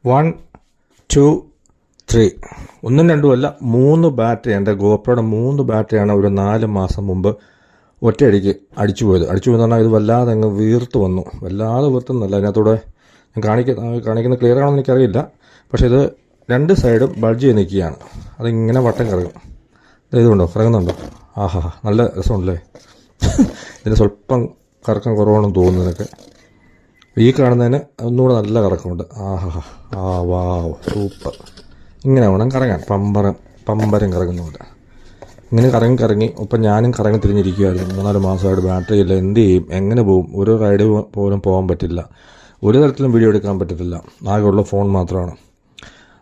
1, 2, 3 ഒന്നും രണ്ടും അല്ല 3 ബാറ്ററി. എൻ്റെ ഗോപ്രോയുടെ 3 ബാറ്ററിയാണ് ഒരു 4 മാസം മുമ്പ് ഒറ്റയടിക്ക് അടിച്ചു പോയെന്ന് പറഞ്ഞാൽ ഇത് വല്ലാതെ അങ്ങ് വീർത്ത് വന്നു. വല്ലാതെ വീർത്തെന്നല്ല, അതിനകത്തൂടെ ഞാൻ കാണിക്കുന്ന ക്ലിയർ ആണെന്ന് എനിക്കറിയില്ല. പക്ഷേ ഇത് 2 സൈഡും ബൾജ് ചെയ്ത് നിൽക്കുകയാണ്. അതിങ്ങനെ വട്ടം കറങ്ങും. ഇതുകൊണ്ടോ കറങ്ങുന്നുണ്ടോ? ആഹാ, നല്ല രസമുണ്ടല്ലേ. ഇതിന് സ്വല്പം കറക്കം കുറവാണെന്ന് തോന്നുന്നു നിനക്ക്. ഈ കാണുന്നതിന് ഒന്നുകൂടെ നല്ല കറക്കമുണ്ട്. ആഹാ, വാവ്, സൂപ്പർ. ഇങ്ങനെ വേണം കറങ്ങാൻ, പമ്പരം കറങ്ങുന്നുണ്ട്. ഇങ്ങനെ കറങ്ങി ഇപ്പം ഞാനും കറങ്ങി തിരിഞ്ഞിരിക്കുമായിരുന്നു. 3-4 മാസമായിട്ട് ബാറ്ററി ഇല്ല. എന്ത് ചെയ്യും, എങ്ങനെ പോവും? ഒരു റൈഡ് പോലും പോകാൻ പറ്റില്ല, ഒരു തരത്തിലും വീഡിയോ എടുക്കാൻ പറ്റത്തില്ല. ആകെയുള്ള ഫോൺ മാത്രമാണ്.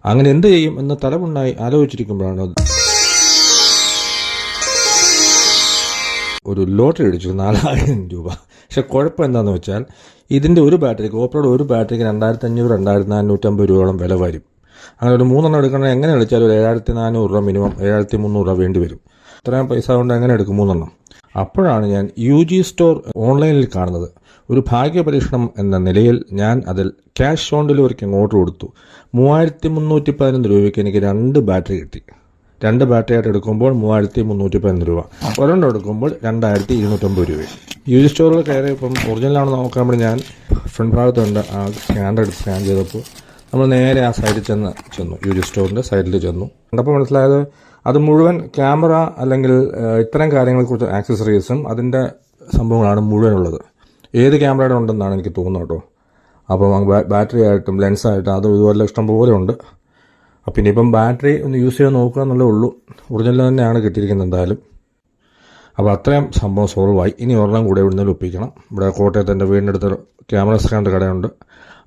അങ്ങനെ എന്ത് ചെയ്യും എന്ന് തലമുണ്ടായി ആലോചിച്ചിരിക്കുമ്പോഴാണ് ഒരു ലോട്ടറി അടിച്ചു, 4000 രൂപ. പക്ഷെ കുഴപ്പം എന്താണെന്ന് വെച്ചാൽ ഇതിൻ്റെ ഒരു ബാറ്ററി, ഗോപ്രോയുടെ ഒരു ബാറ്ററിക്ക് 2500-2450 രൂപയോളം വില വരും. അങ്ങനെ ഒരു 3 എണ്ണം എടുക്കണമെങ്കിൽ എങ്ങനെ കളിച്ചാലും ഒരു 7400 രൂപ മിനിമം, 7300 രൂപ വേണ്ടി വരും. ഇത്രയും പൈസ കൊണ്ട് എങ്ങനെ എടുക്കും 3 എണ്ണം? അപ്പോഴാണ് ഞാൻ UG സ്റ്റോർ ഓൺലൈനിൽ കാണുന്നത്. ഒരു ഭാഗ്യ പരീക്ഷണം എന്ന നിലയിൽ ഞാൻ അതിൽ ക്യാഷ് ഓൺ ഡെലിവറിക്ക് ഇങ്ങോട്ട് കൊടുത്തു. 3311 രൂപയ്ക്ക് എനിക്ക് 2 ബാറ്ററി കിട്ടി. 2 ബാറ്ററി ആയിട്ട് എടുക്കുമ്പോൾ 3311 രൂപ, ഒരെണ്ണം എടുക്കുമ്പോൾ 2250 രൂപ. UG സ്റ്റോറിൽ കയറി ഇപ്പം ഒറിജിനലാണെന്ന് നോക്കാൻ വേണ്ടി ഞാൻ ഫ്രണ്ട് ഭാഗത്തുണ്ട് ആ സ്കാനർ എടുത്ത് സ്കാൻ ചെയ്തപ്പോൾ നമ്മൾ നേരെ ആ സൈഡിൽ ചെന്നു, UG സ്റ്റോറിൻ്റെ സൈഡിൽ ചെന്നു. കണ്ടപ്പോൾ മനസ്സിലായത് അത് മുഴുവൻ ക്യാമറ അല്ലെങ്കിൽ ഇത്തരം കാര്യങ്ങളെക്കുറിച്ച് ആക്സസറീസും അതിൻ്റെ സംഭവങ്ങളാണ് മുഴുവനുള്ളത്. ഏത് ക്യാമറയുടെ ഉണ്ടെന്നാണ് എനിക്ക് തോന്നുന്നത് കേട്ടോ. അപ്പം ബാറ്ററി ആയിട്ടും ലെൻസായിട്ടും അതും ഇതുപോലെ ഇഷ്ടം പോലെ ഉണ്ട്. അപ്പം ഇനിയിപ്പം ബാറ്ററി ഒന്ന് യൂസ് ചെയ്യാൻ നോക്കുക എന്നുള്ളേ ഉള്ളൂ. ഒറിജിനൽ തന്നെയാണ് കിട്ടിയിരിക്കുന്നത് എന്തായാലും. അപ്പോൾ അത്രയും സംഭവം സോൾവായി. ഇനി ഒരെണ്ണം കൂടെ ഇവിടുന്ന് ഒപ്പിക്കണം. ഇവിടെ കോട്ടയത്ത് എൻ്റെ വീടിൻ്റെ അടുത്ത് ക്യാമറ സ്കാനർ കടയുണ്ട്.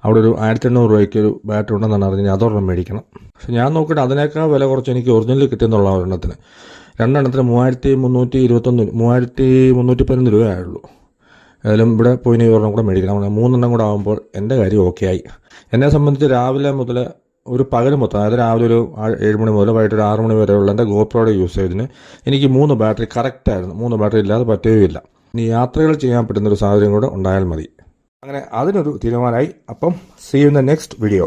അവിടെ ഒരു 1800 രൂപയ്ക്ക് ഒരു ബാറ്ററി ഉണ്ടെന്നാണ് അറിഞ്ഞാൽ അതൊരെണ്ണം മേടിക്കണം. പക്ഷെ ഞാൻ നോക്കിയിട്ട് അതിനേക്കാൾ വില കുറച്ച് എനിക്ക് ഒറിജിനൽ കിട്ടിയെന്നുള്ള ഒരെണ്ണത്തിന് 2 എണ്ണത്തിന് 3311 രൂപയായുള്ളൂ. ഏതായാലും ഇവിടെ പോയി ഇനി ഒരെണ്ണം കൂടെ മേടിക്കണം. 3 എണ്ണം കൂടെ ആകുമ്പോൾ എൻ്റെ കാര്യം ഓക്കെ ആയി. എന്നെ സംബന്ധിച്ച് രാവിലെ മുതൽ ഒരു പകൽ മൊത്തം, അതായത് രാവിലെ ഒരു 7 മണി മുതൽ വൈകിട്ട് ഒരു 6 മണി വരെയുള്ള എൻ്റെ ഗോപ്രോയുടെ യൂസേജിന് എനിക്ക് 3 ബാറ്ററി കറക്റ്റായിരുന്നു. 3 ബാറ്ററി ഇല്ലാതെ പറ്റുകയില്ല. ഇനി യാത്രകൾ ചെയ്യാൻ പറ്റുന്നൊരു സാഹചര്യം കൂടെ ഉണ്ടായാൽ മതി. അങ്ങനെ അതിനൊരു തീരുമാനമായി. അപ്പം see you in the next video.